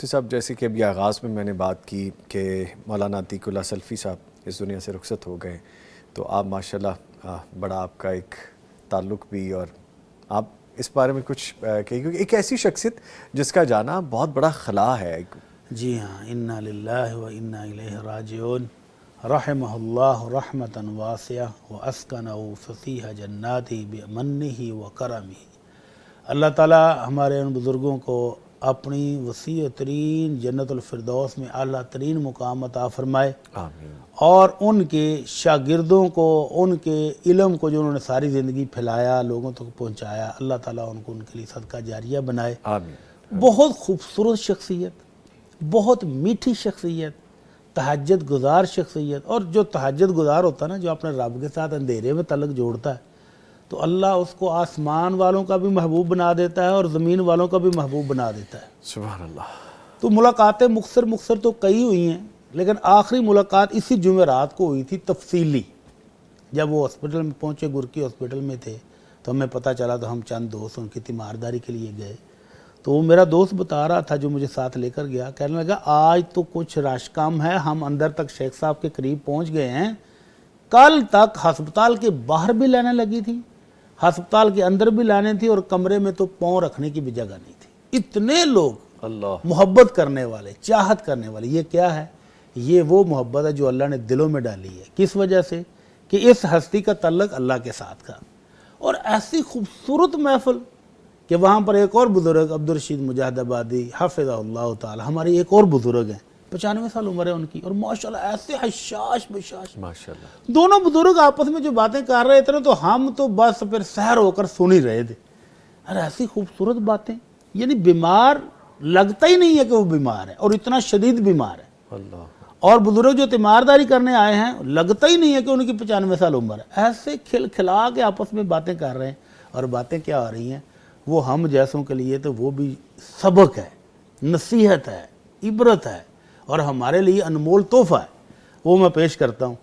مفتی صاحب جیسے کہ ابھی آغاز میں میں نے بات کی کہ مولانا عتیق اللہ سلفی صاحب اس دنیا سے رخصت ہو گئے، تو آپ ماشاءاللہ بڑا آپ کا ایک تعلق بھی، اور آپ اس بارے میں کچھ کہیں، کیونکہ ایک ایسی شخصیت جس کا جانا بہت بڑا خلا ہے۔ جی ہاں، انا للہ و انا الیہ راجعون، رحمہ اللہ رحمتا واسعہ واسکنہ فسیح جناتہ بمنہ و کرمہ۔ اللہ تعالیٰ ہمارے ان بزرگوں کو اپنی وسیع ترین جنت الفردوس میں اعلیٰ ترین مقام عطا فرمائے، آمین۔ اور ان کے شاگردوں کو، ان کے علم کو جو انہوں نے ساری زندگی پھیلایا، لوگوں تک پہنچایا، اللہ تعالیٰ ان کو ان کے لیے صدقہ جاریہ بنائے۔ آمین۔ بہت خوبصورت شخصیت، بہت میٹھی شخصیت، تہجد گزار شخصیت، اور جو تہجد گزار ہوتا ہے نا، جو اپنے رب کے ساتھ اندھیرے میں تعلق جوڑتا ہے، تو اللہ اس کو آسمان والوں کا بھی محبوب بنا دیتا ہے اور زمین والوں کا بھی محبوب بنا دیتا ہے۔ سبحان اللہ۔ تو ملاقاتیں مختصر تو کئی ہوئی ہیں، لیکن آخری ملاقات اسی جمعرات کو ہوئی تھی تفصیلی، جب وہ ہاسپٹل میں پہنچے، گرکی ہاسپٹل میں تھے، تو ہمیں پتہ چلا، تو ہم چند دوست ان کی تیمارداری کے لیے گئے۔ تو وہ میرا دوست بتا رہا تھا جو مجھے ساتھ لے کر گیا، کہنے لگا آج تو کچھ رش کم ہے، ہم اندر تک شیخ صاحب کے قریب پہنچ گئے ہیں، کل تک ہسپتال کے باہر بھی لینے لگی تھی، ہسپتال کے اندر بھی لانے تھی، اور کمرے میں تو پاؤں رکھنے کی بھی جگہ نہیں تھی۔ اتنے لوگ اللہ، محبت کرنے والے، چاہت کرنے والے۔ یہ کیا ہے؟ یہ وہ محبت ہے جو اللہ نے دلوں میں ڈالی ہے۔ کس وجہ سے؟ کہ اس ہستی کا تعلق اللہ کے ساتھ تھا، اور ایسی خوبصورت محفل کہ وہاں پر ایک اور بزرگ عبدالرشید مجاہد آبادی حفظہ اللہ تعالی، ہماری ایک اور بزرگ ہیں، 95 سال عمر ہے ان کی، اور ماشاءاللہ ایسے حشاش بشاش، ماشاءاللہ۔ دونوں بزرگ آپس میں جو باتیں کر رہے تھے تو ہم تو بس پھر سحر ہو کر سن ہی رہے تھے۔ اور ایسی خوبصورت باتیں، یعنی بیمار لگتا ہی نہیں ہے کہ وہ بیمار ہے، اور اتنا شدید بیمار ہے۔ اللہ، اور بزرگ جو تیمارداری کرنے آئے ہیں، لگتا ہی نہیں ہے کہ ان کی 95 سال عمر ہے، ایسے کھل کھلا کے آپس میں باتیں کر رہے ہیں۔ اور باتیں کیا آ رہی ہیں؟ وہ ہم جیسوں کے لیے تو وہ بھی سبق ہے، نصیحت ہے، عبرت ہے، اور ہمارے لیے انمول تحفہ ہے۔ وہ میں پیش کرتا ہوں۔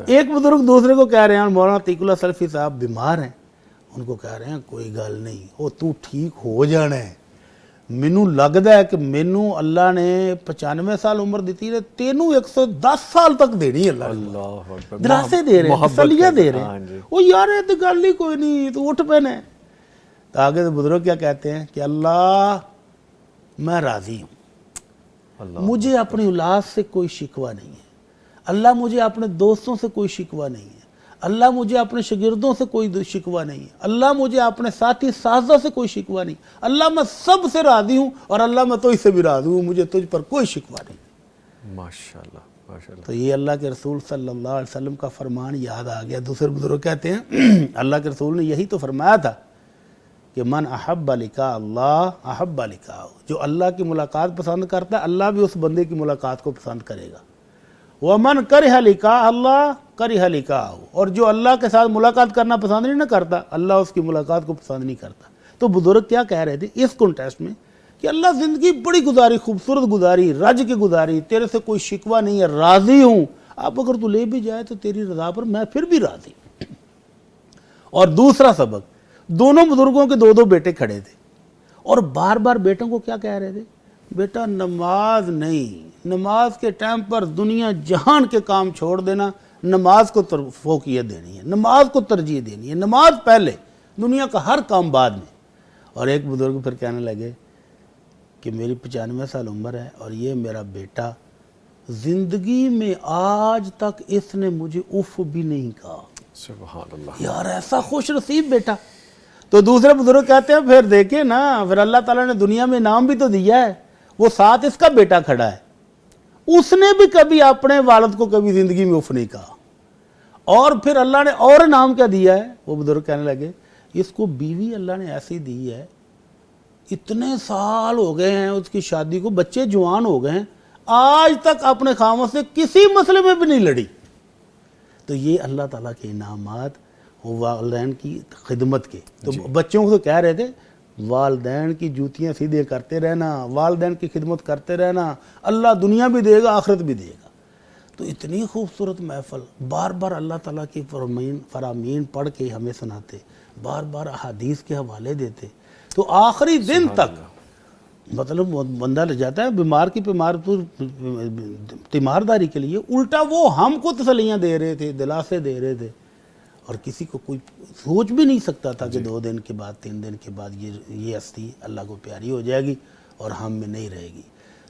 ایک بزرگ دوسرے کو کہہ رہے ہیں، مولانا عتیق اللہ سلفی صاحب بیمار ہیں، ان کو کہہ رہے ہیں کوئی گل نہیں، وہ تو ٹھیک ہو جانا ہے، مینوں لگدا ہے کہ مینوں اللہ نے 95 سال عمر دیتی ہے، تینوں 110 سال تک دینی ہے۔ اللہ اکبر، دلاسے دے رہے ہیں، تسلیاں دے رہے ہاں ہیں۔ جی۔ وہ یار یہ تو گل ہی کوئی نہیں، تو اٹھ پینے۔ تو آگے تو بزرگ کیا کہتے ہیں کہ اللہ میں راضی ہوں، اللہ، مجھے اپنی اولاد سے کوئی شکوہ نہیں ہے، اللہ مجھے اپنے دوستوں سے کوئی شکوہ نہیں ہے، اللہ مجھے اپنے شاگردوں سے کوئی شکوہ نہیں ہے، اللہ مجھے اپنے ساتھی سازوں سے کوئی شکوہ نہیں، اللہ میں سب سے راضی ہوں، اور اللہ میں تجھ سے بھی راضی ہوں، مجھے تجھ پر کوئی شکوہ نہیں۔ ماشاءاللہ، ماشاءاللہ۔ تو یہ اللہ کے رسول صلی اللہ علیہ وسلم کا فرمان یاد آ گیا۔ دوسرے بزرگ کہتے ہیں اللہ کے رسول نے یہی تو فرمایا تھا کہ من احب لقاء اللہ احب لقاءہ، جو اللہ کی ملاقات پسند کرتا ہے، اللہ بھی اس بندے کی ملاقات کو پسند کرے گا۔ ومن کرہ لقاء اللہ کرہ لقاءہ، اور جو اللہ کے ساتھ ملاقات کرنا پسند نہیں نہ کرتا، اللہ اس کی ملاقات کو پسند نہیں کرتا۔ تو بزرگ کیا کہہ رہے تھے اس کنٹیکسٹ میں کہ اللہ زندگی بڑی گزاری، خوبصورت گزاری، رج کے گزاری، تیرے سے کوئی شکوہ نہیں ہے، راضی ہوں، اب اگر تو لے بھی جائے تو تیری رضا پر میں پھر بھی راضی ہوں۔ اور دوسرا سبق، دونوں بزرگوں کے دو بیٹے کھڑے تھے، اور بار بار بیٹوں کو کیا کہہ رہے تھے؟ بیٹا نماز نہیں، نماز کے ٹائم پر دنیا جہان کے کام چھوڑ دینا، نماز کو فوقیت دینی ہے، نماز کو ترجیح دینی ہے، نماز پہلے، دنیا کا ہر کام بعد میں۔ اور ایک بزرگ پھر کہنے لگے کہ میری 95 سال عمر ہے، اور یہ میرا بیٹا زندگی میں آج تک اس نے مجھے اف بھی نہیں کہا۔ سبحان اللہ۔ یار ایسا خوش نصیب بیٹا۔ تو دوسرے بزرگ کہتے ہیں پھر دیکھیں نا، پھر اللہ تعالیٰ نے دنیا میں انعام بھی تو دیا ہے، وہ ساتھ اس کا بیٹا کھڑا ہے، اس نے بھی کبھی اپنے والد کو کبھی زندگی میں اف نہیں کہا۔ اور پھر اللہ نے اور انعام کیا دیا ہے؟ وہ بزرگ کہنے لگے اس کو بیوی اللہ نے ایسی دی ہے، اتنے سال ہو گئے ہیں اس کی شادی کو، بچے جوان ہو گئے ہیں، آج تک اپنے خاوند سے کسی مسئلے میں بھی نہیں لڑی۔ تو یہ اللہ تعالیٰ کے انعامات والدین کی خدمت کے۔ تو بچوں کو تو کہہ رہے تھے والدین کی جوتیاں سیدھے کرتے رہنا، والدین کی خدمت کرتے رہنا، اللہ دنیا بھی دے گا آخرت بھی دے گا۔ تو اتنی خوبصورت محفل، بار بار اللہ تعالیٰ کی فرامین پڑھ کے ہمیں سناتے، بار بار احادیث کے حوالے دیتے۔ تو آخری دن تک مطلب بندہ لے جاتا ہے بیمار کی تیمارداری کے لیے، الٹا وہ ہم کو تسلیاں دے رہے تھے، دلاسے دے رہے تھے، اور کسی کو کوئی سوچ بھی نہیں سکتا تھا کہ 2 دن کے بعد 3 دن کے بعد یہ ہستی اللہ کو پیاری ہو جائے گی اور ہم میں نہیں رہے گی۔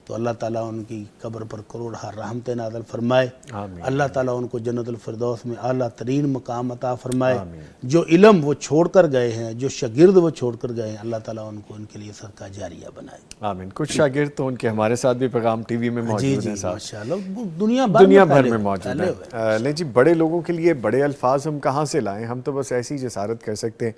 تو اللہ تعالیٰ ان کی قبر پر کروڑہ رحمتیں نازل فرمائے، آمین۔ اللہ تعالیٰ ان کو جنت الفردوس میں اعلیٰ ترین مقام عطا فرمائے، جو علم وہ چھوڑ کر گئے ہیں، جو شاگرد وہ چھوڑ کر گئے ہیں، اللہ تعالیٰ ان کو ان کے لیے صدقہ جاریہ بنائے۔ آمین۔ کچھ شاگرد تو ان کے ہمارے ساتھ بھی پیغام ٹی وی میں جی موجود جی ہیں صاحب، ماشاءاللہ، دنیا دنیا بھر پھیلے میں ہوئے، موجود پھیلے ہوئے۔ ہیں۔ نہیں جی، بڑے لوگوں کے لیے بڑے الفاظ ہم کہاں سے لائیں؟ ہم تو بس ایسی جسارت کر سکتے ہیں